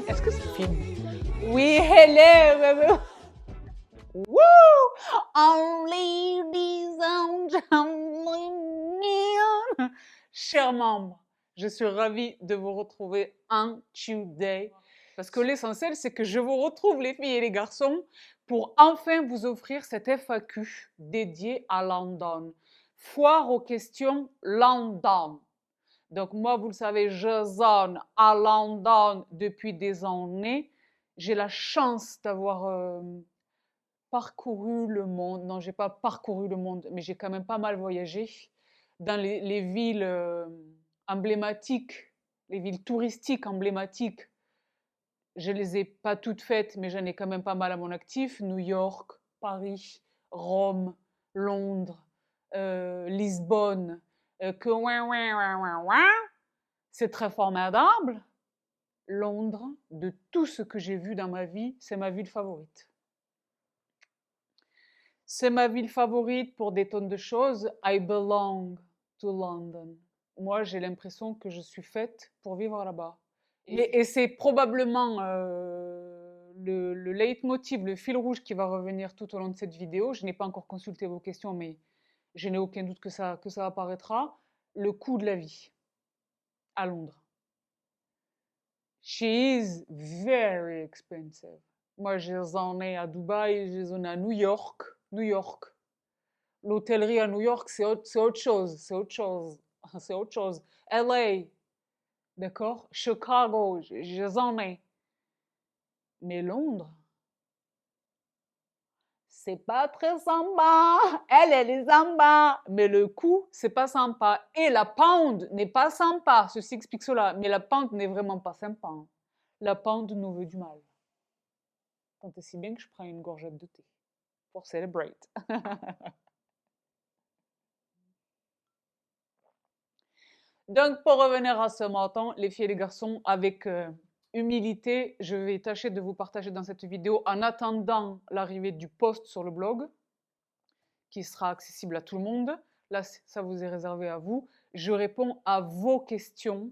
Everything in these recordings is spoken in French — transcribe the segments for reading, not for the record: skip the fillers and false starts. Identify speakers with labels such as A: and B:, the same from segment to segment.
A: Est-ce que c'est film? Oui, hello! Woo! Ladies and gentlemen! Chers membres, je suis ravie de vous retrouver en today. Parce que l'essentiel, c'est que je vous retrouve, les filles et les garçons, pour enfin vous offrir cette FAQ dédiée à London. Foire aux questions London. Donc moi, vous le savez, je zone à London depuis des années. J'ai la chance d'avoir parcouru le monde. Non, j'ai pas parcouru le monde, mais j'ai quand même pas mal voyagé dans les villes emblématiques, les villes touristiques emblématiques. Je les ai pas toutes faites, mais j'en ai quand même pas mal à mon actif. New York, Paris, Rome, Londres, Lisbonne. Que ouin, ouin, ouin, ouin, ouin. C'est très formidable. Londres, de tout ce que j'ai vu dans ma vie, c'est ma ville favorite. C'est ma ville favorite pour des tonnes de choses. I belong to London. Moi, j'ai l'impression que je suis faite pour vivre là-bas. Et c'est probablement le leitmotiv, le fil rouge qui va revenir tout au long de cette vidéo. Je n'ai pas encore consulté vos questions, mais je n'ai aucun doute que ça apparaîtra. Le coût de la vie à Londres. She is very expensive. Moi, j'en ai à Dubaï, j'en ai à New York. New York. L'hôtellerie à New York, c'est autre chose. C'est autre chose. C'est autre chose. LA, d'accord? Chicago, j'en ai. Mais Londres, c'est pas très sympa. Elle est sympa. Mais le coût, c'est pas sympa. Et la pound n'est pas sympa. Ceci explique cela. Mais la pound n'est vraiment pas sympa. La pound nous veut du mal. Tant et si bien que je prends une gorgette de thé pour celebrate. Donc, pour revenir à ce matin, les filles et les garçons, avec humilité, je vais tâcher de vous partager dans cette vidéo, en attendant l'arrivée du post sur le blog, qui sera accessible à tout le monde. Là, ça vous est réservé à vous. Je réponds à vos questions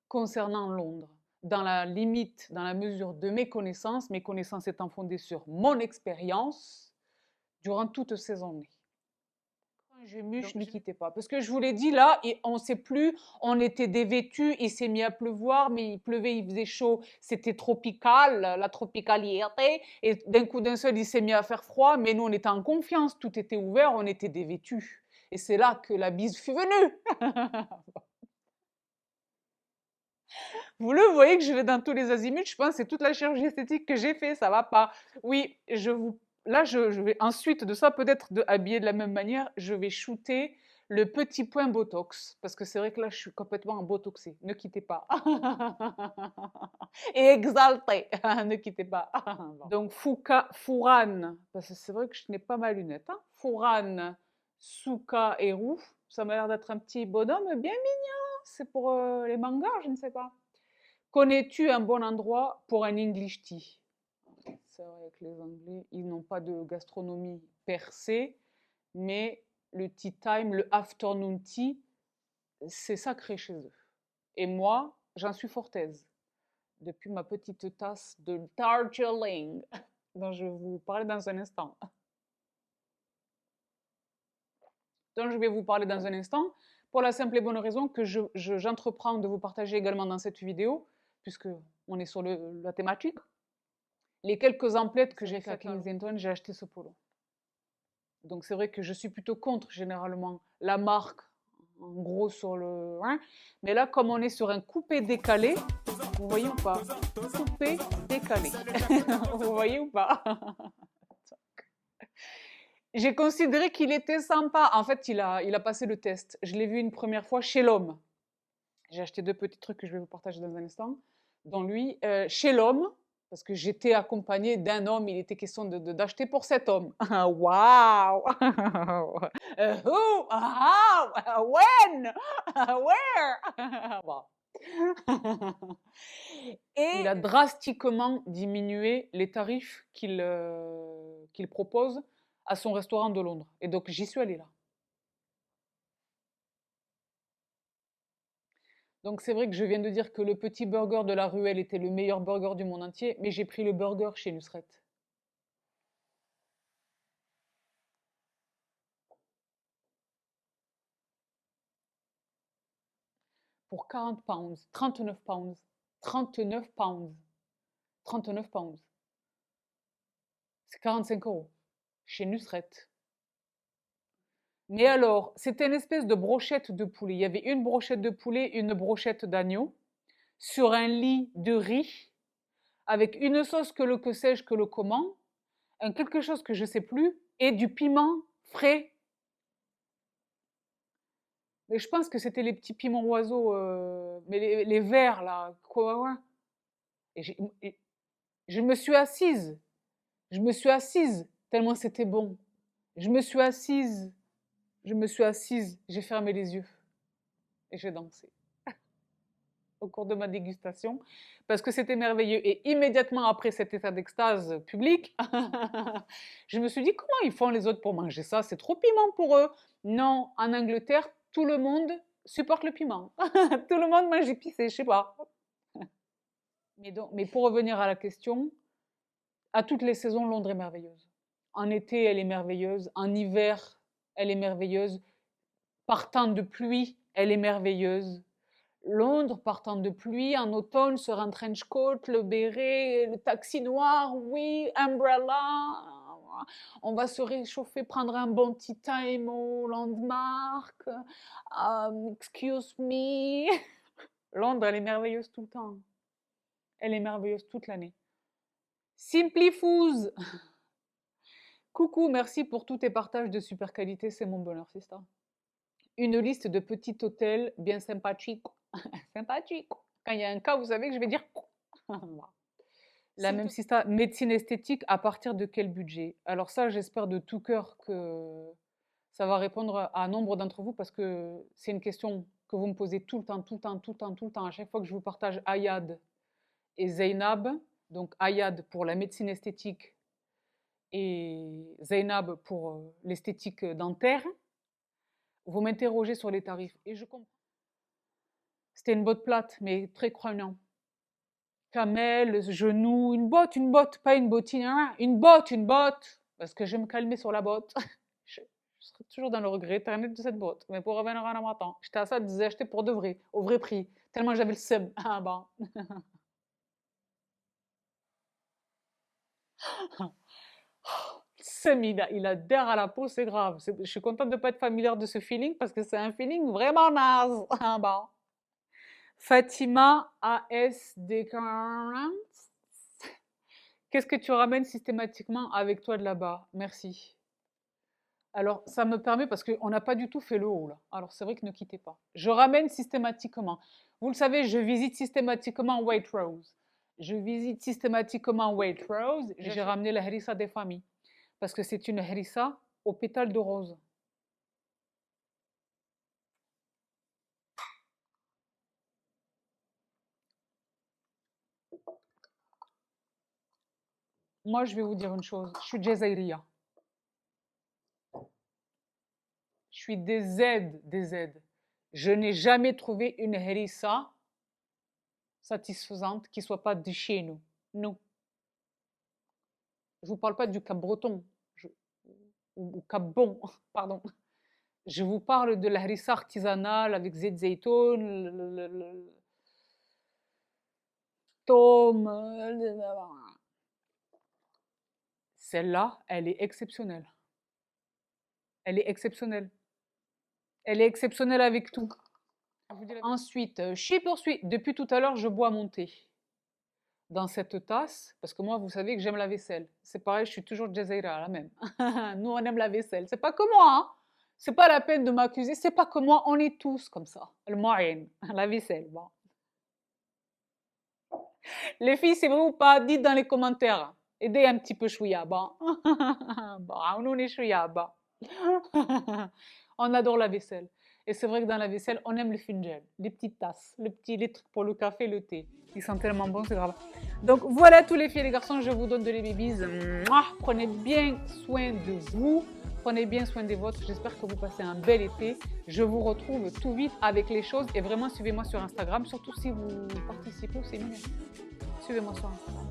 A: concernant Londres, dans la limite, dans la mesure de mes connaissances étant fondées sur mon expérience durant toutes ces années. Je muche, ne quittez pas. Parce que je vous l'ai dit là, et on ne sait plus, on était dévêtus, il s'est mis à pleuvoir, mais il pleuvait, il faisait chaud, c'était tropical, la tropicalité, et d'un coup d'un seul, il s'est mis à faire froid, mais nous on était en confiance, tout était ouvert, on était dévêtus. Et c'est là que la bise fut venue. Vous le voyez que je vais dans tous les azimuts, je pense que c'est toute la chirurgie esthétique que j'ai fait, ça va pas. Oui, là, je vais ensuite de ça, peut-être habiller de la même manière, je vais shooter le petit point Botox. Parce que c'est vrai que là, je suis complètement en botoxée. Ne quittez pas. Et exalté. Ne quittez pas. Donc, Fourane, parce que c'est vrai que je n'ai pas ma lunette. Hein. Fourane, Souka et Roux, ça m'a l'air d'être un petit bonhomme bien mignon. C'est pour les mangas, je ne sais pas. Connais-tu un bon endroit pour un English tea? C'est vrai que les Anglais, ils n'ont pas de gastronomie percée, mais le tea time, le afternoon tea, c'est sacré chez eux. Et moi, j'en suis fort aise depuis ma petite tasse de Darjeeling, dont je vais vous parler dans un instant. Dont je vais vous parler dans un instant, pour la simple et bonne raison que j'entreprends de vous partager également dans cette vidéo, puisque on est sur la thématique, les quelques emplettes que j'ai fait à Kensington, j'ai acheté ce polo. Donc c'est vrai que je suis plutôt contre généralement la marque, en gros sur le... Hein, mais là, comme on est sur un coupé décalé, vous voyez ou pas? Coupé décalé. Vous voyez ou pas? J'ai considéré qu'il était sympa. En fait, il a passé le test. Je l'ai vu une première fois chez l'homme. J'ai acheté deux petits trucs que je vais vous partager dans un instant. Dans lui, chez l'homme, parce que j'étais accompagnée d'un homme, il était question d'acheter pour cet homme. Waouh! Who? How? When? Where? Bon. Et il a drastiquement diminué les tarifs qu'il propose à son restaurant de Londres. Et donc, j'y suis allée là. Donc c'est vrai que je viens de dire que le petit burger de la ruelle était le meilleur burger du monde entier, mais j'ai pris le burger chez Nusret. Pour 40 pounds, 39 pounds, 39 pounds, 39 pounds. C'est 45 euros chez Nusret. Mais alors, c'était une espèce de brochette de poulet. Il y avait une brochette de poulet, une brochette d'agneau, sur un lit de riz, avec une sauce que sais-je, que le comment, un quelque chose que je sais plus, et du piment frais. Mais je pense que c'était les petits piments oiseaux, mais les verts là, quoi. Et, et je me suis assise, je me suis assise, tellement c'était bon. Je me suis assise, je me suis assise, j'ai fermé les yeux et j'ai dansé au cours de ma dégustation parce que c'était merveilleux. Et immédiatement après cet état d'extase public, je me suis dit comment ils font les autres pour manger ça? C'est trop piment pour eux. Non, en Angleterre, tout le monde supporte le piment. Tout le monde mange épicé, je sais pas. Mais pour revenir à la question, à toutes les saisons, Londres est merveilleuse. En été, elle est merveilleuse. En hiver, elle est merveilleuse. Partant de pluie, elle est merveilleuse. Londres, partant de pluie, en automne, sur un trench coat, le béret, le taxi noir, oui, umbrella. On va se réchauffer, prendre un bon tea time au Landmark. Excuse me. Londres, elle est merveilleuse tout le temps. Elle est merveilleuse toute l'année. Simply Foods. Coucou, merci pour tous tes partages de super qualité, c'est mon bonheur, c'est ça. Une liste de petits hôtels bien sympathiques. Sympathique. Quand il y a un cas, vous savez que je vais dire. La même sista, médecine esthétique, à partir de quel budget? Alors ça, j'espère de tout cœur que ça va répondre à nombre d'entre vous parce que c'est une question que vous me posez tout le temps, tout le temps, tout le temps, tout le temps, à chaque fois que je vous partage Ayad et Zainab. Donc Ayad pour la médecine esthétique et Zainab pour l'esthétique dentaire. Vous m'interrogez sur les tarifs et je comprends. C'était une botte plate, mais très croyant. Camel, genou, une botte, pas une bottine, hein, une botte, parce que je vais me calmer sur la botte. Je serai toujours dans le regret éternel de cette botte. Mais pour revenir à ma temps, j'étais à ça de les acheter pour de vrai, au vrai prix, tellement j'avais le seum. Ah bah. Seum, il a d'air à la peau, c'est grave. Je suis contente de ne pas être familière de ce feeling parce que c'est un feeling vraiment naze. Ah bah. Fatima ASD. Qu'est-ce que tu ramènes systématiquement avec toi de là-bas? Merci. Alors, ça me permet, parce qu'on n'a pas du tout fait le haut là. Alors, c'est vrai que ne quittez pas. Je ramène systématiquement. Vous le savez, je visite systématiquement Waitrose. Je visite systématiquement Waitrose. J'ai ramené la harissa des familles. Parce que c'est une harissa au pétale de rose. Moi, je vais vous dire une chose. Je suis Jazairiya. Je suis des Z. Je n'ai jamais trouvé une harissa satisfaisante qui soit pas de chez nous. Non. Je vous parle pas du Cap Breton ou Cap Bon, pardon. Je vous parle de la harissa artisanale avec zeytoun, le tome. Celle-là, elle est exceptionnelle. Elle est exceptionnelle. Elle est exceptionnelle avec tout. Ensuite, je poursuis. Depuis tout à l'heure, je bois mon thé dans cette tasse, parce que moi, vous savez que j'aime la vaisselle. C'est pareil, je suis toujours Jazeera, la même. Nous, on aime la vaisselle. C'est pas que moi, hein. C'est pas la peine de m'accuser. C'est pas que moi, on est tous comme ça. Le moyen, la vaisselle. Bon. Les filles, c'est vrai ou pas? Dites dans les commentaires. Aidez un petit peu chouïa. Bon. Bon, on est chouïa. Bon. On adore la vaisselle. Et c'est vrai que dans la vaisselle, on aime le finjan, les petites tasses, les trucs pour le café, le thé. Ils sont tellement bons, c'est grave. Donc voilà tous les filles et les garçons, je vous donne de les babies. Mouah, prenez bien soin de vous. Prenez bien soin des vôtres. J'espère que vous passez un bel été. Je vous retrouve tout vite avec les choses. Et vraiment, suivez-moi sur Instagram, surtout si vous participez au séminaire. Suivez-moi sur Instagram.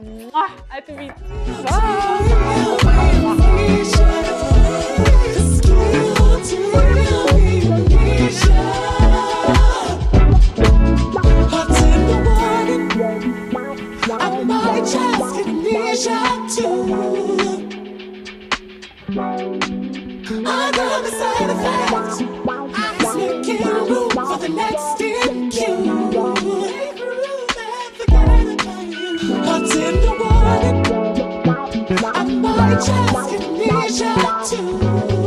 A: Mouah, à tout vite.
B: I might just get amnesia too. I got the side effects. I'm making room for the next in queue. Hot in the water. I might just get amnesia too.